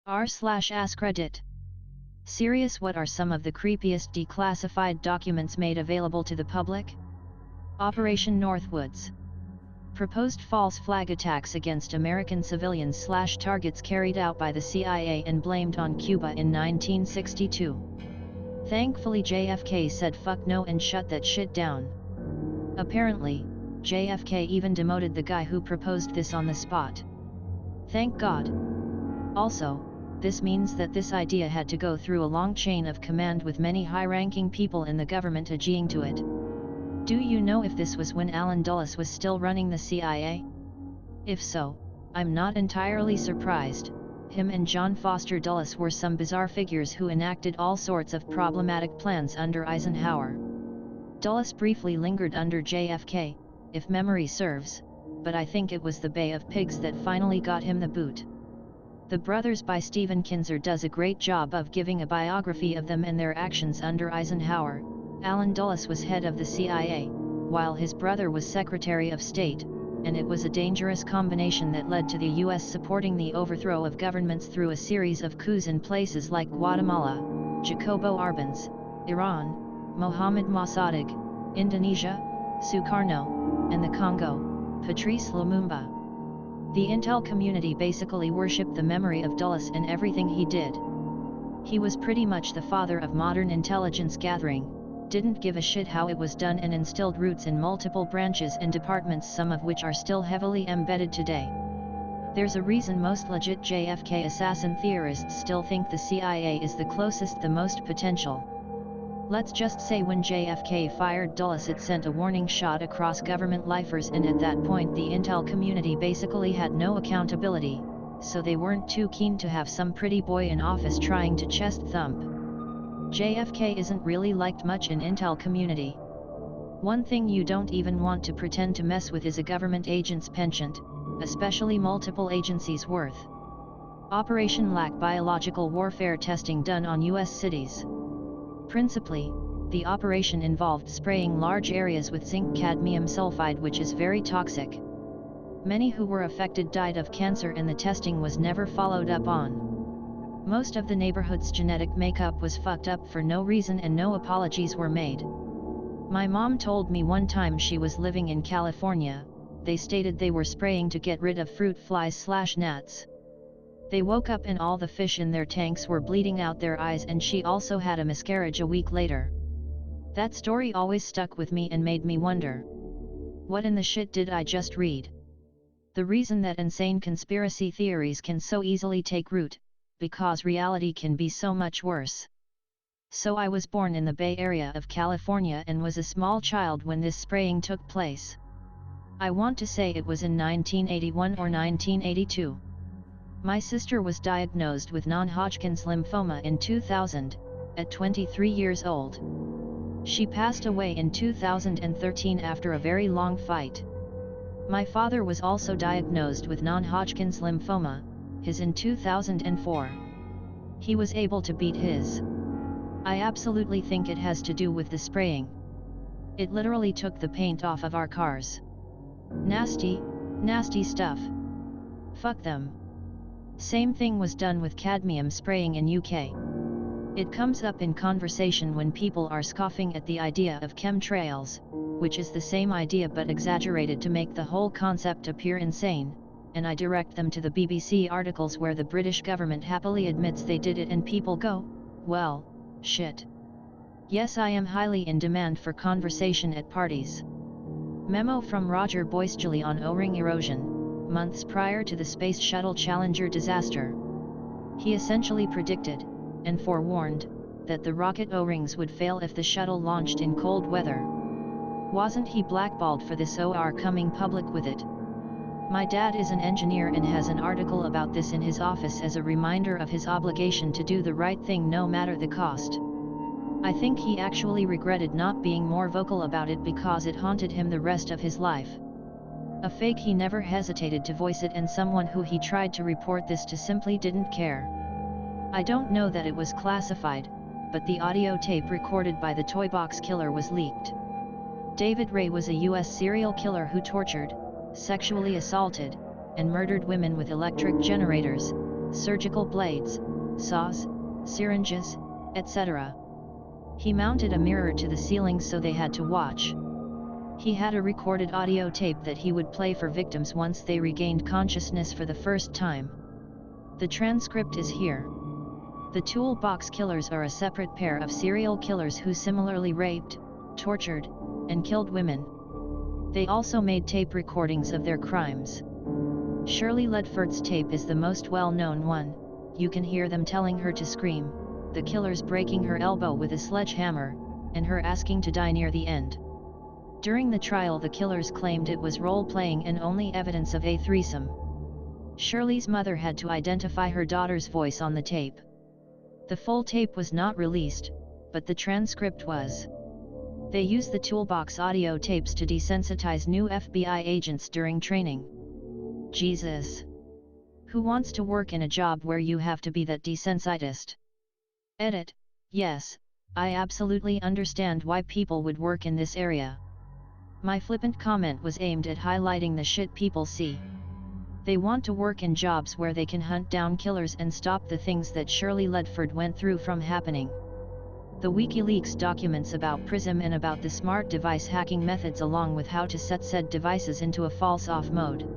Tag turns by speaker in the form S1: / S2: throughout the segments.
S1: r/AskReddit. Serious, what are some of the creepiest declassified documents made available to the public? Operation Northwoods. Proposed false flag attacks against American civilians/targets carried out by the CIA and blamed on Cuba in 1962. Thankfully JFK said fuck no and shut that shit down. Apparently, JFK even demoted the guy who proposed this on the spot. Thank God. Also, this means that this idea had to go through a long chain of command with many high-ranking people in the government agreeing to it. Do you know if this was when Allen Dulles was still running the CIA? If so, I'm not entirely surprised. Him and John Foster Dulles were some bizarre figures who enacted all sorts of problematic plans under Eisenhower. Dulles briefly lingered under JFK, if memory serves, but I think it was the Bay of Pigs that finally got him the boot. The Brothers by Stephen Kinzer does a great job of giving a biography of them and their actions under Eisenhower. Allen Dulles was head of the CIA, while his brother was Secretary of State, and it was a dangerous combination that led to the US supporting the overthrow of governments through a series of coups in places like Guatemala, Jacobo Arbenz, Iran, Mohammad Mossadegh, Indonesia, Sukarno, and the Congo, Patrice Lumumba. The intel community basically worshipped the memory of Dulles and everything he did. He was pretty much the father of modern intelligence gathering, didn't give a shit how it was done, and instilled roots in multiple branches and departments, some of which are still heavily embedded today. There's a reason most legit JFK assassin theorists still think the CIA is the closest, the most potential. Let's just say when JFK fired Dulles, it sent a warning shot across government lifers, and at that point the intel community basically had no accountability, so they weren't too keen to have some pretty boy in office trying to chest thump. JFK isn't really liked much in intel community. One thing you don't even want to pretend to mess with is a government agent's penchant, especially multiple agencies worth. Operation Lack biological warfare testing done on US cities. Principally, the operation involved spraying large areas with zinc cadmium sulfide, which is very toxic. Many who were affected died of cancer, and the testing was never followed up on. Most of the neighborhood's genetic makeup was fucked up for no reason, and no apologies were made. My mom told me one time she was living in California, they stated they were spraying to get rid of fruit flies/gnats. They woke up and all the fish in their tanks were bleeding out their eyes, and she also had a miscarriage a week later. That story always stuck with me and made me wonder, what in the shit did I just read? The reason that insane conspiracy theories can so easily take root, because reality can be so much worse. So I was born in the Bay Area of California and was a small child when this spraying took place. I want to say it was in 1981 or 1982. My sister was diagnosed with non-Hodgkin's lymphoma in 2000, at 23 years old. She passed away in 2013 after a very long fight. My father was also diagnosed with non-Hodgkin's lymphoma, his in 2004. He was able to beat his. I absolutely think it has to do with the spraying. It literally took the paint off of our cars. Nasty, nasty stuff. Fuck them. Same thing was done with cadmium spraying in UK. It comes up in conversation when people are scoffing at the idea of chemtrails, which is the same idea but exaggerated to make the whole concept appear insane, and I direct them to the BBC articles where the British government happily admits they did it, and people go, well, shit. Yes, I am highly in demand for conversation at parties. Memo from Roger Boisjoli on O-ring erosion, months prior to the Space Shuttle Challenger disaster. He essentially predicted, and forewarned, that the rocket O-rings would fail if the shuttle launched in cold weather. Wasn't he blackballed for this, or coming public with it? My dad is an engineer and has an article about this in his office as a reminder of his obligation to do the right thing no matter the cost. I think he actually regretted not being more vocal about it because it haunted him the rest of his life. A fake, he never hesitated to voice it, and someone who he tried to report this to simply didn't care. I don't know that it was classified, but the audio tape recorded by the Toy Box Killer was leaked. David Ray was a US serial killer who tortured, sexually assaulted, and murdered women with electric generators, surgical blades, saws, syringes, etc. He mounted a mirror to the ceiling so they had to watch. He had a recorded audio tape that he would play for victims once they regained consciousness for the first time. The transcript is here. The toolbox killers are a separate pair of serial killers who similarly raped, tortured, and killed women. They also made tape recordings of their crimes. Shirley Ledford's tape is the most well-known one. You can hear them telling her to scream, the killers breaking her elbow with a sledgehammer, and her asking to die near the end. During the trial, the killers claimed it was role-playing and only evidence of a threesome. Shirley's mother had to identify her daughter's voice on the tape. The full tape was not released, but the transcript was. They used the toolbox audio tapes to desensitize new FBI agents during training. Jesus! Who wants to work in a job where you have to be that desensitized? Edit: yes, I absolutely understand why people would work in this area. My flippant comment was aimed at highlighting the shit people see. They want to work in jobs where they can hunt down killers and stop the things that Shirley Ledford went through from happening. The WikiLeaks documents about PRISM and about the smart device hacking methods along with how to set said devices into a false off mode.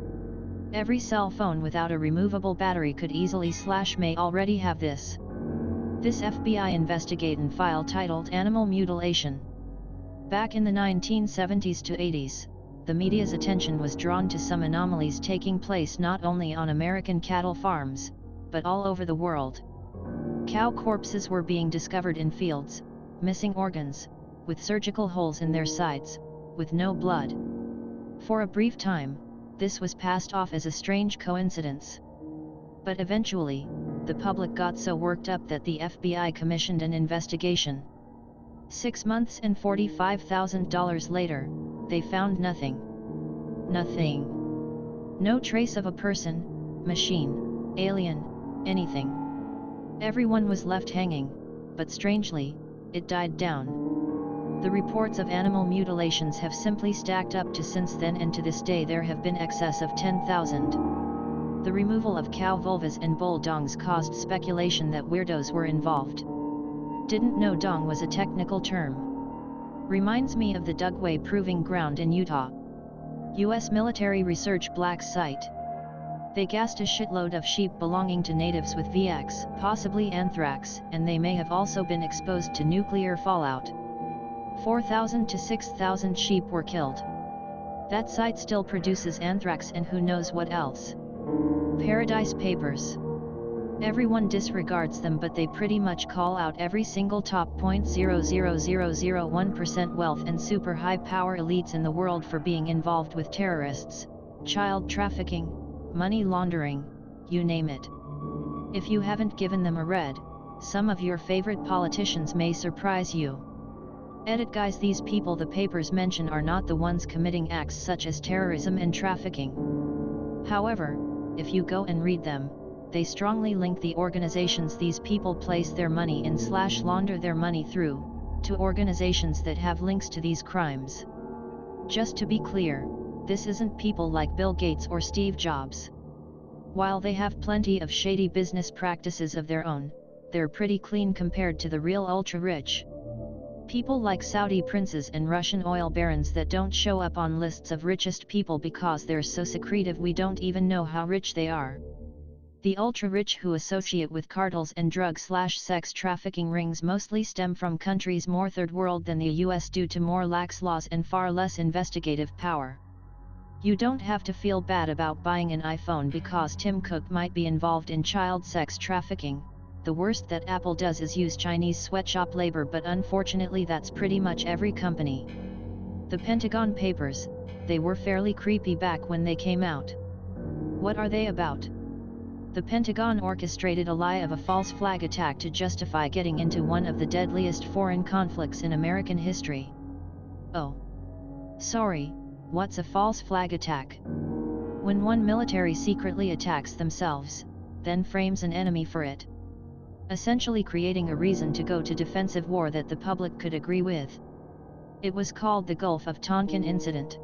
S1: Every cell phone without a removable battery could easily may already have this. This FBI investigation file titled Animal Mutilation. Back in the 1970s to 80s, the media's attention was drawn to some anomalies taking place not only on American cattle farms, but all over the world. Cow corpses were being discovered in fields, missing organs, with surgical holes in their sides, with no blood. For a brief time, this was passed off as a strange coincidence. But eventually, the public got so worked up that the FBI commissioned an investigation. 6 months and $45,000 later, they found nothing. Nothing. No trace of a person, machine, alien, anything. Everyone was left hanging, but strangely, it died down. The reports of animal mutilations have simply stacked up to since then, and to this day there have been excess of 10,000. The removal of cow vulvas and bull dongs caused speculation that weirdos were involved. Didn't know dong was a technical term. Reminds me of the Dugway Proving Ground in Utah. U.S. military research black site. They gassed a shitload of sheep belonging to natives with VX, possibly anthrax, and they may have also been exposed to nuclear fallout. 4,000 to 6,000 sheep were killed. That site still produces anthrax and who knows what else. Paradise Papers. Everyone disregards them, but they pretty much call out every single top 0.00001% wealth and super high power elites in the world for being involved with terrorists, child trafficking, money laundering, you name it. If you haven't given them a read, some of your favorite politicians may surprise you. Edit guys, these people the papers mention are not the ones committing acts such as terrorism and trafficking. However, if you go and read them, they strongly link the organizations these people place their money in / launder their money through, to organizations that have links to these crimes. Just to be clear, this isn't people like Bill Gates or Steve Jobs. While they have plenty of shady business practices of their own, they're pretty clean compared to the real ultra-rich. People like Saudi princes and Russian oil barons that don't show up on lists of richest people because they're so secretive we don't even know how rich they are. The ultra-rich who associate with cartels and drug/sex trafficking rings mostly stem from countries more third world than the US due to more lax laws and far less investigative power. You don't have to feel bad about buying an iPhone because Tim Cook might be involved in child sex trafficking. The worst that Apple does is use Chinese sweatshop labor, but unfortunately that's pretty much every company. The Pentagon Papers, they were fairly creepy back when they came out. What are they about? The Pentagon orchestrated a lie of a false flag attack to justify getting into one of the deadliest foreign conflicts in American history. Oh. Sorry, what's a false flag attack? When one military secretly attacks themselves, then frames an enemy for it. Essentially creating a reason to go to defensive war that the public could agree with. It was called the Gulf of Tonkin Incident.